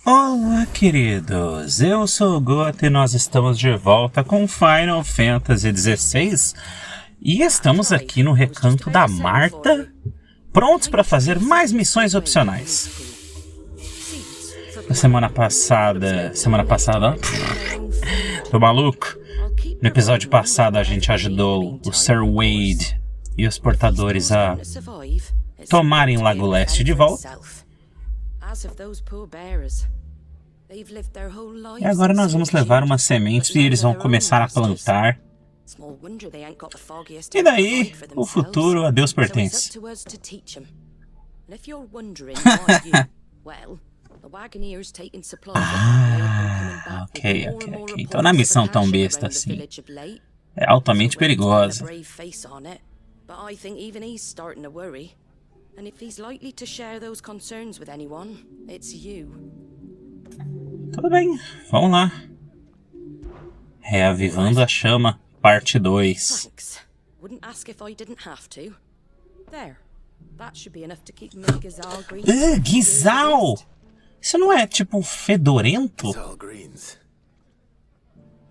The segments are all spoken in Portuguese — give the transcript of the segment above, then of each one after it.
Olá, queridos! Eu sou o Goto e nós estamos de volta com Final Fantasy XVI e estamos aqui no recanto da Marta, prontos para fazer mais missões opcionais. Na semana passada, tô maluco? No episódio passado a gente ajudou o Sir Wade e os portadores a tomarem Lago Leste de volta. E agora nós vamos levar umas sementes e eles vão começar a plantar. E daí, o futuro a Deus pertence. Ok. Então na missão tão besta assim, é altamente perigosa. Tudo bem, vamos lá. Reavivando a chama, parte 2. Guisal! Isso não é tipo fedorento?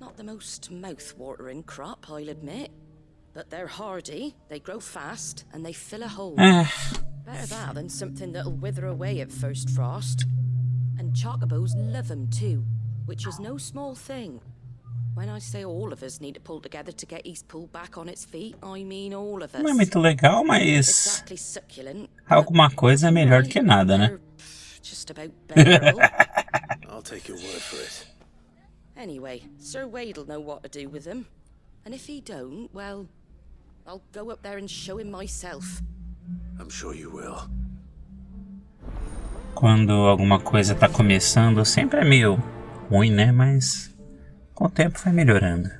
Not the most mouth-watering crop, I'll admit. But they're hardy, they grow fast, and they fill a hole. Better that than something that'll wither away at first frost. And chocobos love them too, which is no small thing. When I say all of us need to pull together to get East Pool back on its feet, I mean all of us. Não é muito legal, mas alguma coisa é melhor do que nada, né? Just about bearable. I'll take your word for it. Anyway, Sir Wade'll know what to do with them. And if he don't, well, I'll go up there and show him myself. I'm sure you will. Quando alguma coisa tá começando, sempre é meio ruim, né? Mas com o tempo vai melhorando.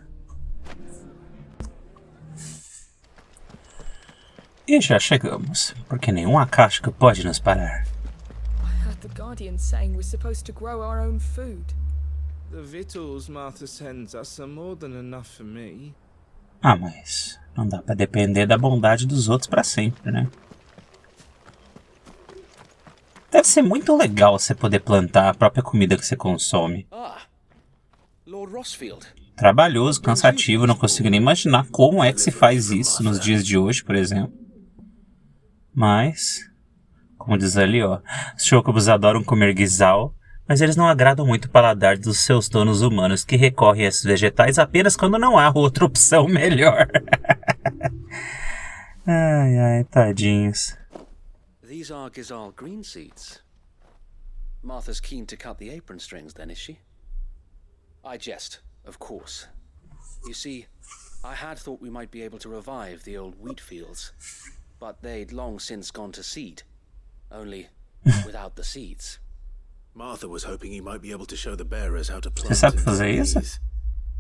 E já chegamos, porque nenhum acástico pode nos parar. I heard the Guardian saying we're supposed to grow our own food. The victuals Martha sends us are more than enough for me. Ah, mas não dá pra depender da bondade dos outros pra sempre, né? Deve ser muito legal você poder plantar a própria comida que você consome. Lord Rossfield. Trabalhoso, cansativo, não consigo nem imaginar como é que se faz isso nos dias de hoje, por exemplo. Mas, como diz ali, ó, os chocobos adoram comer guisal, mas eles não agradam muito o paladar dos seus donos humanos, que recorrem a esses vegetais apenas quando não há outra opção melhor. Ai, tadinhos. These are Gizal green seeds. Martha's keen to cut the apron strings then, is she? I jest, of course. You see, I had thought we might be able to revive the old wheat fields, but they'd long since gone to seed. Only without the seeds. Martha was hoping you might be able to show the bearers how to Você plant sabe and fazer isso? these,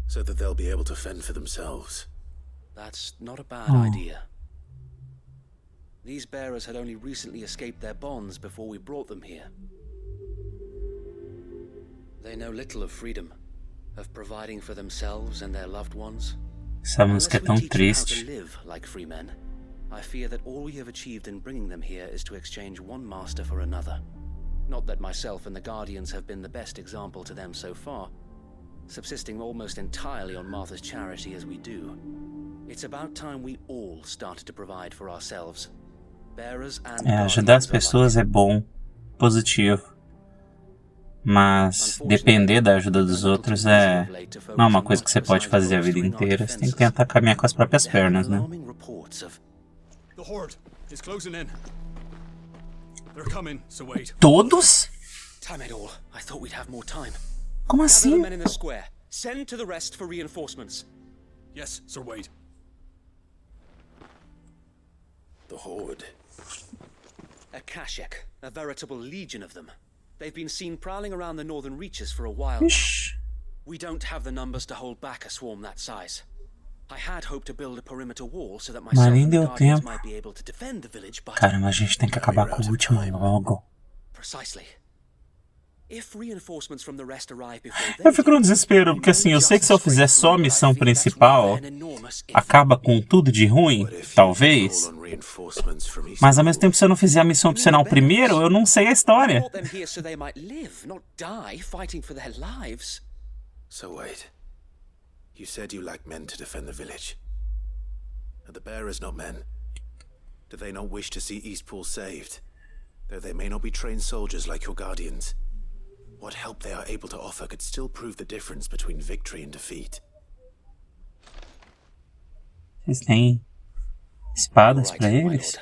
so that they'll be able to fend for themselves. That's not a bad idea. These bearers had only recently escaped their bonds before we brought them here. They know little of freedom, of providing for themselves and their loved ones. Essa música é tão Unless we teach them how triste. to live like free men, I fear that all we have achieved in bringing them here is to exchange one master for another. Not that myself and the Guardians have been the best example to them so far, subsisting almost entirely on Martha's charity as we do. It's about time we all started to provide for ourselves. Bearers and Ajudar as Guardians pessoas é bom, positivo. Mas depender da ajuda dos outros não é uma coisa que você pode fazer a vida inteira. Você tem que tentar caminhar com as próprias pernas, né? The horde is closing in. They're coming, Sir Wade. Todos? Damn it all. I thought we'd have more time. Como Gather the assim? men in the square. Send to the rest for reinforcements. Yes, Sir Wade. The horde. A Kashek, a veritable legion of them. They've been seen prowling around the northern reaches for a while now. Ixi. We don't have the numbers to hold back a swarm that size. I had hoped to build a perimeter wall so that myself nem and the deu Guardians tempo. might be able to defend the village, but... Caramba, a gente tem que acabar com o último logo. Precisely. Eu fico no desespero, porque assim, eu sei que se eu fizer só a missão principal, acaba com tudo de ruim, talvez. Mas ao mesmo tempo, se eu não fizer a missão opcional primeiro, eu não sei a história. So wait. You said you lack men to defend the village. Are the bearers not men? Do they not wish to see Eastpool saved? Though they may not be trained soldiers like your guardians. What help they are able to offer could still prove the difference between victory and defeat. Vocês têm espadas pra eles?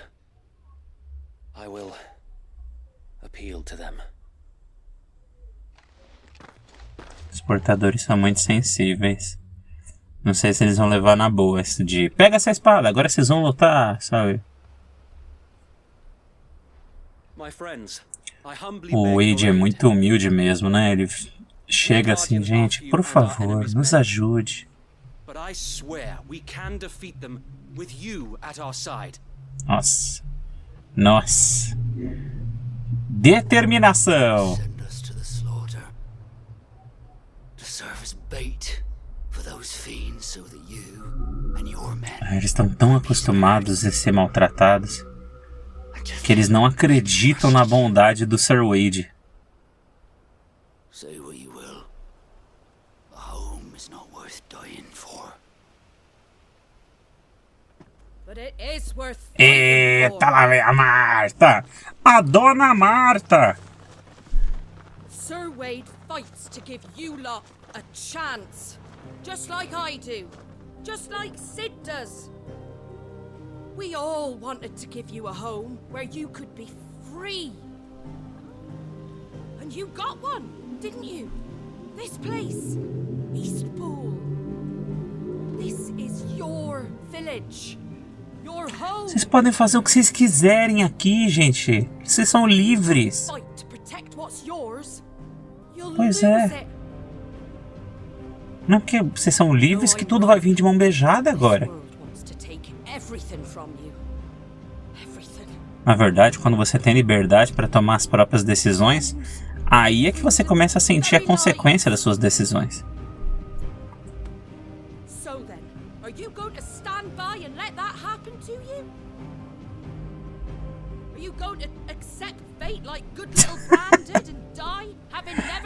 I will appeal to them. Os portadores são muito sensíveis. Não sei se eles vão levar na boa esse de... Pega essa espada, agora vocês vão lutar, sabe? O Wade é muito humilde mesmo, né? Ele chega assim, gente, por favor, nos ajude. Nossa. Nossa. Determinação. Eles estão tão acostumados a ser maltratados que eles não acreditam na bondade do Sir Wade. Eita, lá vem a Marta! A dona Marta! Sir Wade fights to give you lot a chance. Just like I do. Just like Sid does. We all wanted to give you a home where you could be free. And you got one, didn't you? This place, Eastpool. This is your village. Your home. Vocês podem fazer o que vocês quiserem aqui, gente. Vocês são livres. Pois é. Não é porque vocês são livres que tudo vai vir de mão beijada agora. Na verdade, quando você tem liberdade para tomar as próprias decisões, aí é que você começa a sentir a consequência das suas decisões.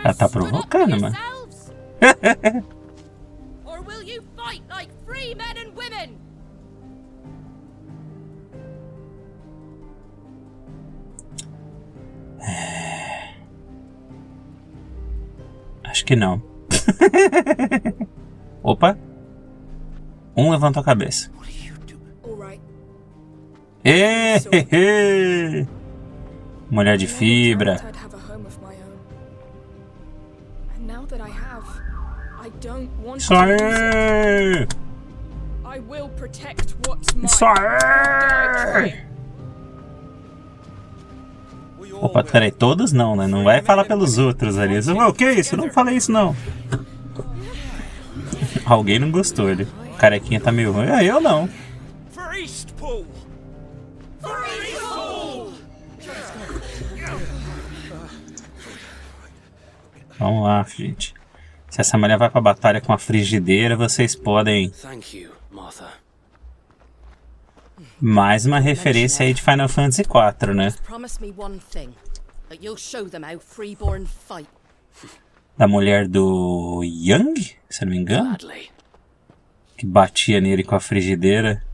Ela tá provocando, mano. Acho que não. Opa. Um levantou a cabeça. Mulher de fibra. Isso aí! Isso aí! Opa, peraí, todos não, né? Não vai falar pelos outros ali. O que é isso? Eu não falei isso, não. Alguém não gostou, ele. O carequinha tá meio ruim. Eu não. Vamos lá, gente. Se essa mulher vai pra batalha com a frigideira, vocês podem... Mais uma referência aí de Final Fantasy IV, né? Da mulher do Young, se não me engano. Que batia nele com a frigideira.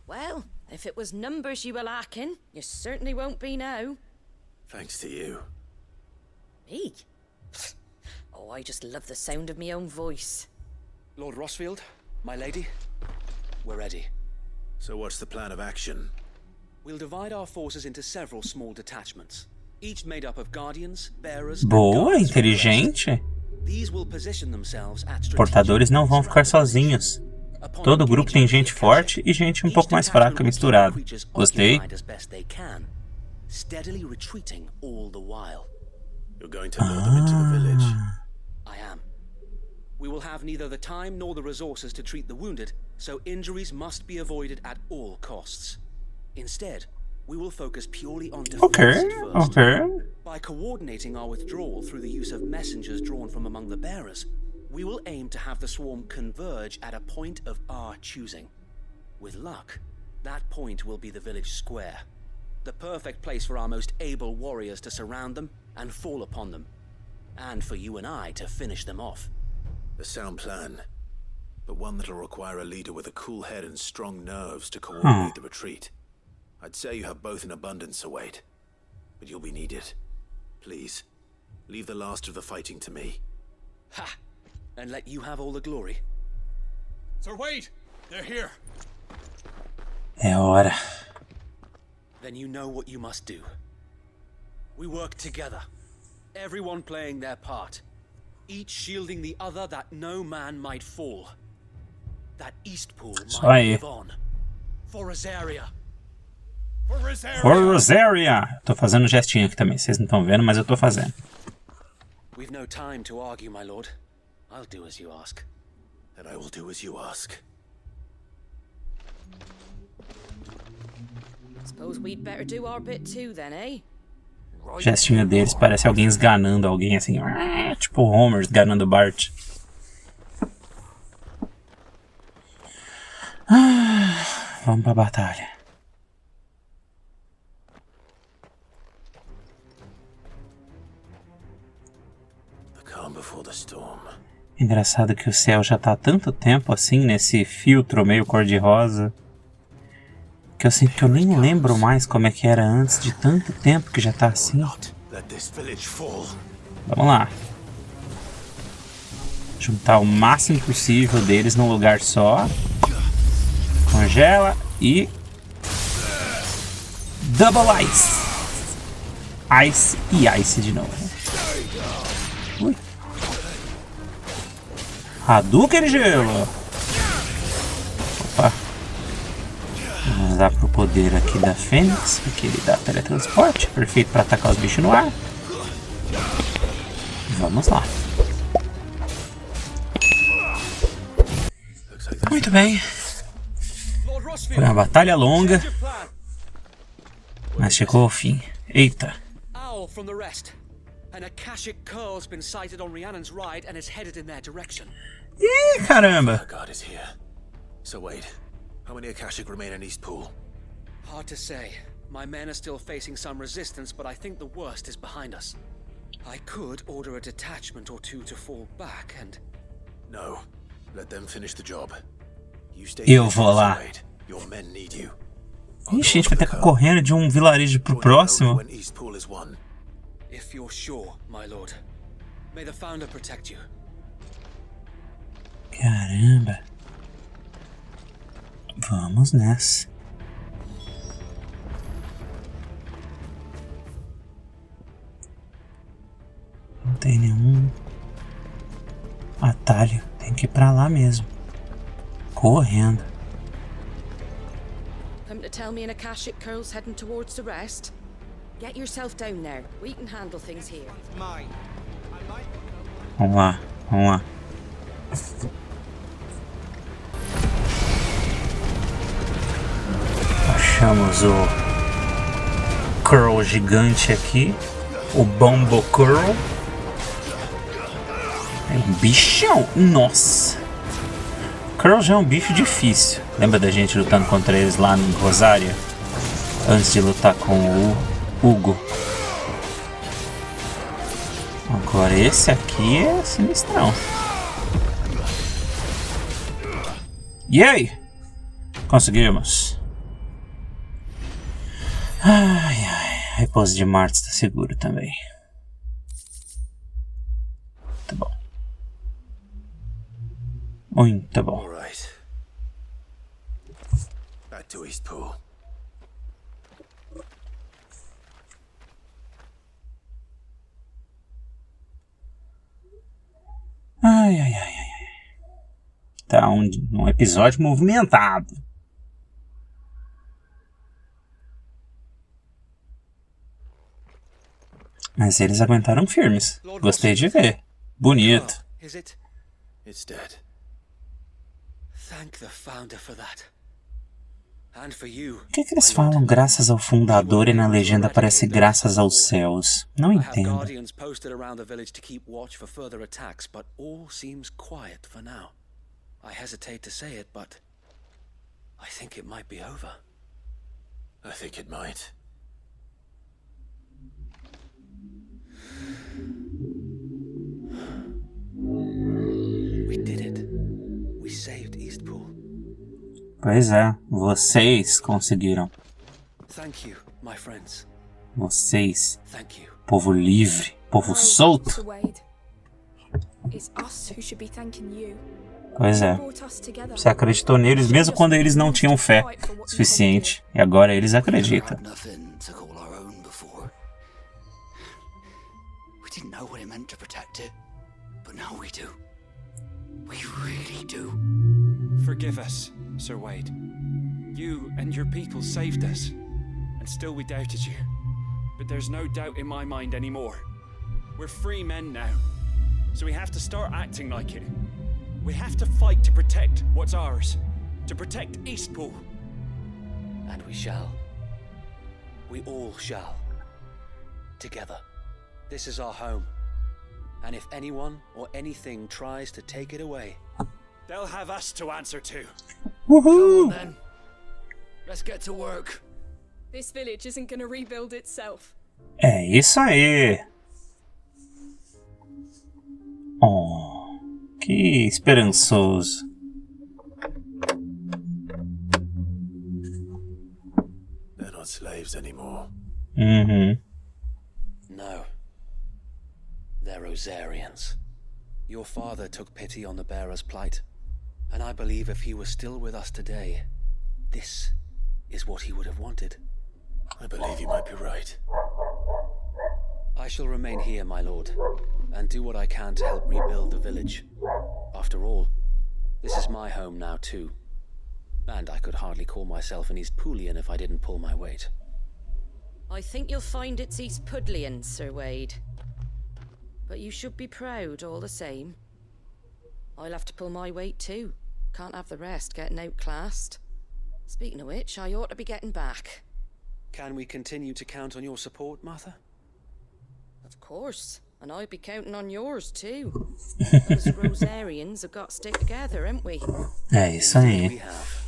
Well, if it was numbers you were lacking, you certainly won't be now. Thanks to you. Me? Oh, I just love the sound of my own voice. Lord Rossfield, my lady, we're ready. So what's the plan of action? We'll divide our forces into several small detachments, each made up of guardians, bearers, Boa, inteligente. These will position themselves at Portadores não vão ficar sozinhos. Todo grupo tem gente forte e gente um pouco mais fraca misturada. Gostei. Steadily retreating all the while. You're going to lure them into the village. I am. We will have neither the time nor the resources to treat the wounded, so injuries must be avoided at all costs. Instead, we will focus purely on defense Ok, at first. ok. By coordinating our withdrawal through the use of messengers drawn from among the bearers, we will aim to have the swarm converge at a point of our choosing. With luck, that point will be the village square, the perfect place for our most able warriors to surround them and fall upon them, and for you and I to finish them off. A sound plan, but one that'll require a leader with a cool head and strong nerves to coordinate the retreat. I'd say you have both in abundance, Sir Wade, but you'll be needed. Please, leave the last of the fighting to me. Ha! And let you have all the glory. Sir Wade, they're here. É hora. Then you know what you must do. We work together, everyone playing their part, each shielding the other that no man might fall. That East Pool might live on. For Rosaria. For Rosaria. For Rosaria. Tô fazendo um gestinho aqui também. Vocês não estão vendo, mas eu tô fazendo. We've no time to argue, my lord. I'll do as you ask. And I will do as you ask. Suppose we'd better do our bit too then, eh? O gestinho deles parece alguém esganando alguém assim. Tipo Homer esganando Bart. Vamos pra batalha. The calm before the storm. Engraçado que o céu já tá há tanto tempo assim, nesse filtro meio cor-de-rosa, que eu sinto que eu nem lembro mais como é que era antes de tanto tempo que já tá assim. Vamos lá. Juntar o máximo possível deles num lugar só. Congela e... Double Ice. Ice e Ice de novo. Ui. Hadouken de gelo. Opa. Vamos dar pro poder aqui da Fênix, porque ele dá teletransporte. Perfeito para atacar os bichos no ar. Vamos lá. Muito bem. Foi uma batalha longa, mas chegou ao fim. Eita. Owl from the rest. An Akashic curl's been sighted on Rhiannon's right and is headed in their direction. Ih, caramba. God is here. So wait, how many Akashic remain in East Pool? Hard to say. My men are still facing some resistance, but I think the worst is behind us. I could order a detachment or two to fall back and... No, let them finish the job. You stay Eu vou lá. Your men need you. Ixi, a gente vai ter que ir correndo de um vilarejo pro próximo. When East Pool is won. If you're sure, my lord. May the Founder protect you. Caramba. Vamos nessa. Não tem nenhum atalho. Tem que ir pra lá mesmo. Correndo. Come to tell me an Akashic curl's heading towards the rest? Get yourself down there. We can handle things here. Vamos lá, vamos lá. Achamos o Curl gigante aqui. O Bombo Curl. É um bichão. Nossa. Curl já é um bicho difícil. Lembra da gente lutando contra eles lá em Rosaria? Antes de lutar com o Hugo. Agora esse aqui é sinistrão. E aí? Conseguimos. Ai, ai. Repouso de Marte está seguro também. Muito bom. Muito bom. All right. Back to East Pool. Ai, ai, ai, ai. Tá um episódio movimentado. Mas eles aguentaram firmes. Gostei de ver. Bonito. Is it? It's dead. Thank the Founder for that. And for you, Por que eles falam graças ao fundador e na legenda aparece graças aos céus? Não I have entendo. guardians posted around the village to keep watch for further attacks, but all seems quiet for now. I hesitate to say it, but I think it might be over. I think it might. We did it. We saved Eastpool. Pois é, vocês conseguiram. Thank you, my friends. Vocês, Thank you. povo livre, povo solto. Sir Wade. It's us who should be thanking you. Pois é, Brought us together. você acreditou neles mesmo quando eles não tinham fé suficiente. E agora eles acreditam. Nothing to call our own before. We didn't know what it meant to protect it, but now we do. We really do. Forgive us, Sir Wade. You and your people saved us, and still we doubted you. But there's no doubt in my mind anymore. We're free men now, so we have to start acting like it. We have to fight to protect what's ours, to protect Eastpool. And we shall. We all shall. Together. This is our home. And if anyone or anything tries to take it away, they'll have us to answer to. Uhul! Then, let's get to work. This village isn't going to rebuild itself. É isso aí. Oh, que esperançoso. They're not slaves anymore. Uhum. no. They're Rosarians. Your father took pity on the bearer's plight, and I believe if he was still with us today, this is what he would have wanted. I believe you might be right. I shall remain here, my lord, and do what I can to help rebuild the village. After all, this is my home now too, and I could hardly call myself an Eastpoolian if I didn't pull my weight. I think you'll find it's Eastpudlian, Sir Wade. But you should be proud all the same. I'll have to pull my weight too. Can't have the rest getting outclassed. Speaking of which, I ought to be getting back. Can we continue to count on your support, Martha? Of course. And I'll be counting on yours too. Us Rosarians have got to stick together, haven't we? É isso We aí. have.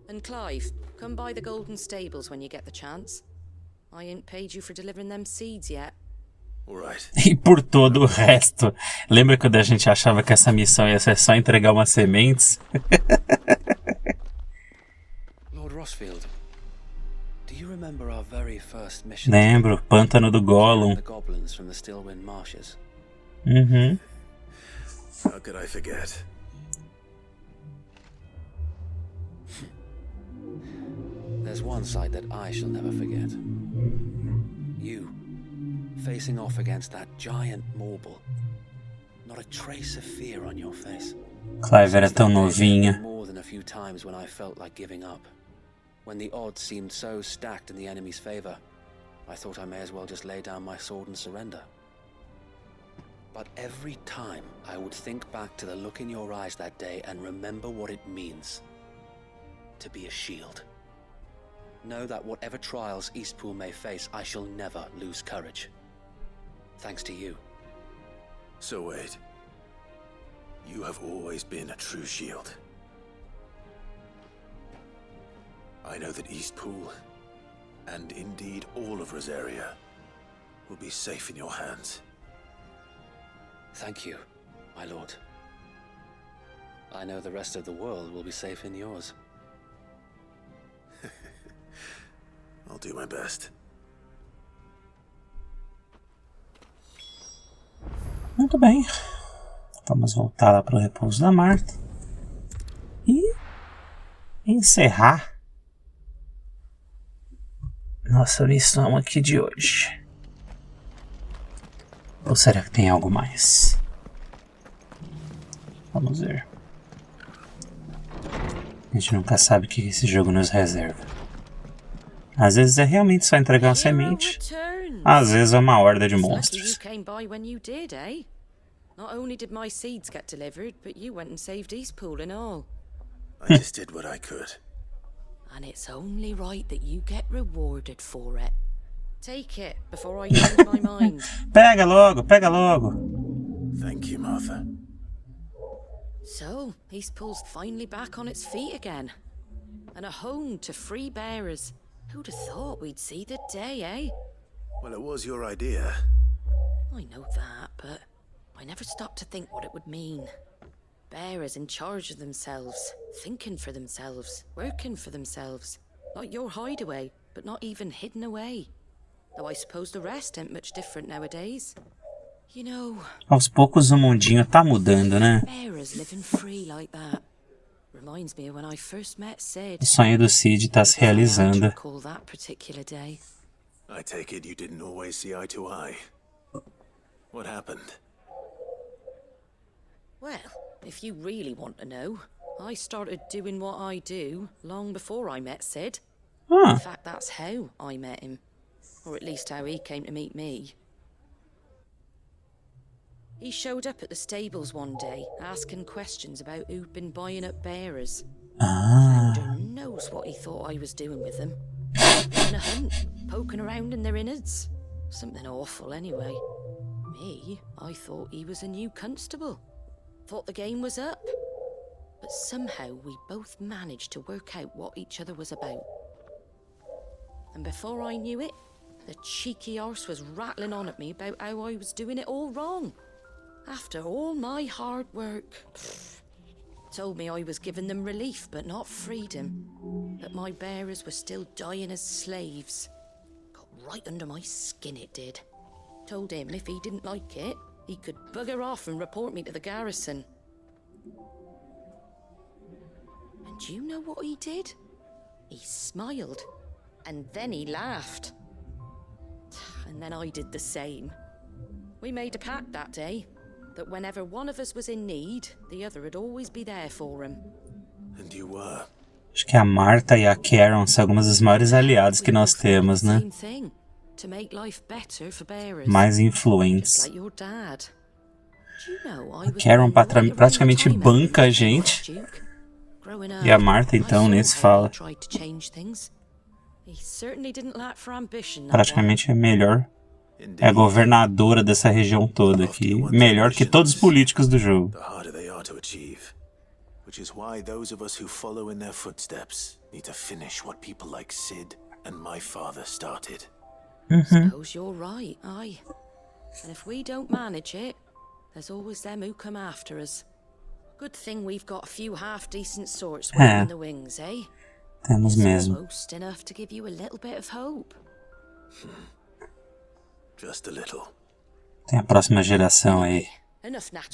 And Clive, come by the Golden Stables when you get the chance. I ain't paid you for delivering them seeds yet. All right. E por todo o resto. Lembra quando a gente achava que essa missão ia ser só entregar umas sementes? Lord Rossfield, do you remember our very first mission? Lembro, pântano do Gollum. The goblins from the Stillwind marshes. Uhum. How could I forget? There's one sight that I shall never forget. You, facing off against that giant Morble. Not a trace of fear on your face. Clive era tão novinha. More than a few times when I felt like giving up. When the odds seemed so stacked in the enemy's favor, I thought I may as well just lay down my sword and surrender. But every time I would think back to the look in your eyes that day and remember what it means to be a shield. Know that whatever trials Eastpool may face, I shall never lose courage. Thanks to you. So Wade, you have always been a true shield. I know that Eastpool, and indeed all of Rosaria, will be safe in your hands. Thank you, my lord. I know the rest of the world will be safe in yours. I'll do my best. Muito bem. Vamos voltar lá para o repouso da Marta. E encerrar nossa missão aqui de hoje. Ou será que tem algo mais? Vamos ver. A gente nunca sabe o que esse jogo nos reserva. Às vezes é realmente só entregar uma semente. Às vezes é uma horda de Lucky you monstros. came by when you did, eh? Not only did my seeds get delivered, but you went and saved Eastpool and all. I just did what I could. and it's only right that you get rewarded for it. Take it before I change my mind. Pega logo, pega logo. Thank you, Martha. So, Eastpool's finally back on its feet again. And a home to free bearers. Who'd have thought we'd see the day, eh? Well, it was your idea. I know that, but I never stopped to think what it would mean. Bearers in charge of themselves, thinking for themselves, working for themselves. Like your hideaway, but not even hidden away. Though I suppose the rest ain't much different nowadays. You know, Aos poucos o mundinho tá mudando, né? bearers living free like that. Reminds me of when I first met Sid. O sonho do Cid tá se realizando. Recall that particular day. I take it you didn't always see eye to eye. What happened? Well, if you really want to know, I started doing what I do long before I met Sid. In fact, that's how I met him. Or at least how he came to meet me. He showed up at the stables one day, asking questions about who'd been buying up bearers. Founder knows what he thought I was doing with them. On a hunt, poking around in their innards. Something awful, anyway. Me, I thought he was a new constable. Thought the game was up. But somehow we both managed to work out what each other was about. And before I knew it, the cheeky arse was rattling on at me about how I was doing it all wrong. After all my hard work. Told me I was giving them relief, but not freedom. That my bearers were still dying as slaves. Got right under my skin, it did. Told him if he didn't like it, he could bugger off and report me to the garrison. And you know what he did? He smiled. And then he laughed. And then I did the same. We made a pact that day. That whenever one of us was in need, the other would always be there for him. And you were. Acho que a Martha e a Karen são algumas das maiores aliadas que nós temos, né? To make life better for bearers. Mais influentes. Like your dad. A Karen praticamente banca a gente. E a Martha, então, nem se fala. Praticamente é melhor. É a governadora dessa região toda aqui. Melhor que todos os políticos do jogo. Which is why those of us who follow in their footsteps need to finish what people like Sid and my father started. Suppose you're right, aye. And if we don't manage it, there's always them who come after us. Good thing we've got a few half-decent sorts waiting in the wings, eh? Temos mesmo. Almost enough to give you a little bit of hope. Just a little. Tem a próxima geração aí.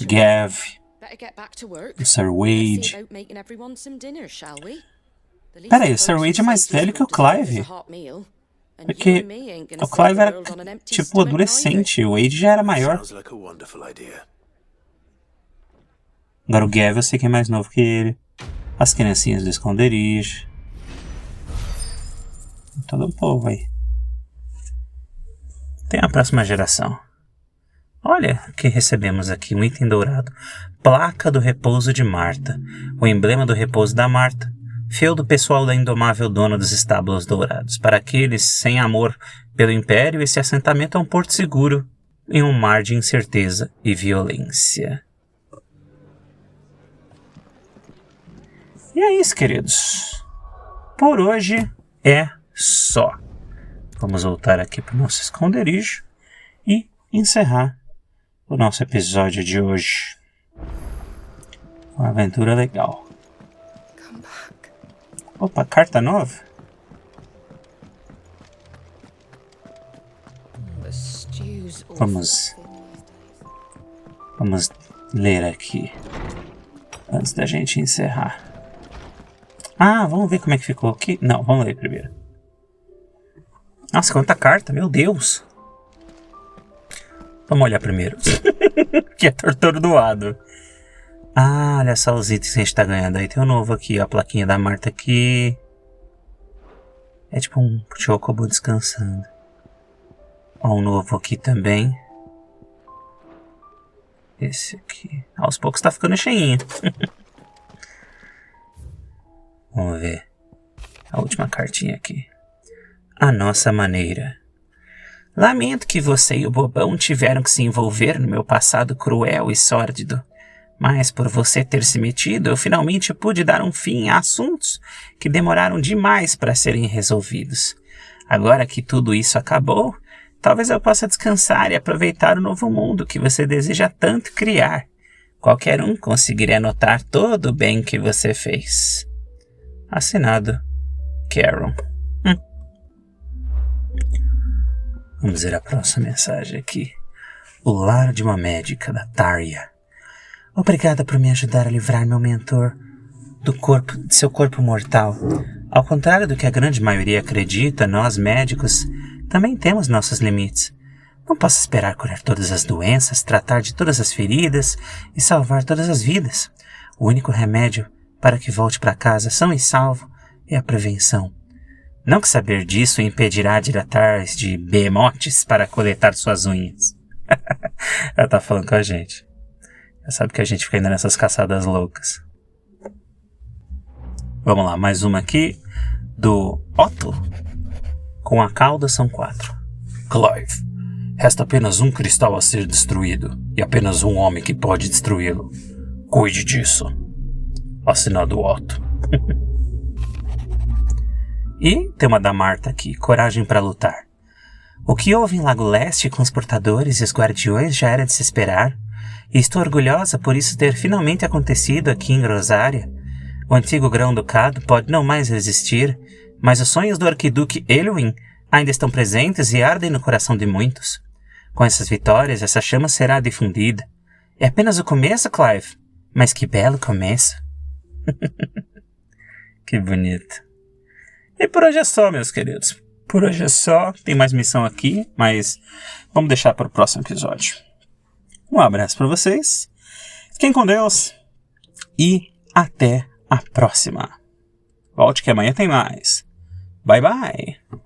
Gav. O Sir Wade. Peraí, o Sir Wade é mais velho que o Clive. Porque o Clive era tipo adolescente, o Wade já era maior. Agora o Gav eu sei que é mais novo que ele. As criancinhas do esconderijo. Todo o povo aí. Tem a próxima geração. Olha o que recebemos aqui, um item dourado. Placa do repouso de Martha. O emblema do repouso da Martha. Feudo pessoal da indomável dona dos estábulos dourados. Para aqueles sem amor pelo Império, esse assentamento é um porto seguro em um mar de incerteza e violência. E é isso, queridos. Por hoje é só. Vamos voltar aqui para o nosso esconderijo e encerrar o nosso episódio de hoje. Uma aventura legal. Opa, carta nova? Vamos ler aqui antes da gente encerrar. Ah, vamos ver como é que ficou aqui. Não, vamos ler primeiro. Nossa, quanta carta, meu Deus. Vamos olhar primeiro. Que é atordoado. Ah, olha só os itens que a gente tá ganhando. Aí tem um novo aqui, ó, a plaquinha da Martha aqui. É tipo um chocobo descansando. Ó, um novo aqui também. Esse aqui. Aos poucos tá ficando cheinho. Vamos ver. A última cartinha aqui. A nossa maneira. Lamento que você e o bobão tiveram que se envolver no meu passado cruel e sórdido. Mas por você ter se metido, eu finalmente pude dar um fim a assuntos que demoraram demais para serem resolvidos. Agora que tudo isso acabou, talvez eu possa descansar e aproveitar o novo mundo que você deseja tanto criar. Qualquer um conseguiria notar todo o bem que você fez. Assinado, Carol. Vamos ver a próxima mensagem aqui. O lar de uma médica, da Tarja. Obrigada por me ajudar a livrar meu mentor de seu corpo mortal. Ao contrário do que a grande maioria acredita, nós médicos também temos nossos limites. Não posso esperar curar todas as doenças, tratar de todas as feridas e salvar todas as vidas. O único remédio para que volte para casa são e salvo é a prevenção. Não que saber disso impedirá de ir atrás de behemotes para coletar suas unhas. Ela tá falando com a gente. Já sabe que a gente fica indo nessas caçadas loucas. Vamos lá, mais uma aqui. Do Otto. Com a cauda são 4. Clive. Resta apenas um cristal a ser destruído. E apenas um homem que pode destruí-lo. Cuide disso. Assinado Otto. E tem uma da Marta aqui. Coragem para lutar. O que houve em Lago Leste com os portadores e os guardiões já era de se esperar. E estou orgulhosa por isso ter finalmente acontecido aqui em Rosária. O antigo grão-ducado pode não mais existir, mas os sonhos do arquiduque Elwin ainda estão presentes e ardem no coração de muitos. Com essas vitórias, essa chama será difundida. É apenas o começo, Clive, mas que belo começo. Que bonito. E por hoje é só, meus queridos. Por hoje é só. Tem mais missão aqui, mas vamos deixar para o próximo episódio. Um abraço para vocês. Fiquem com Deus. E até a próxima. Volte que amanhã tem mais. Bye, bye.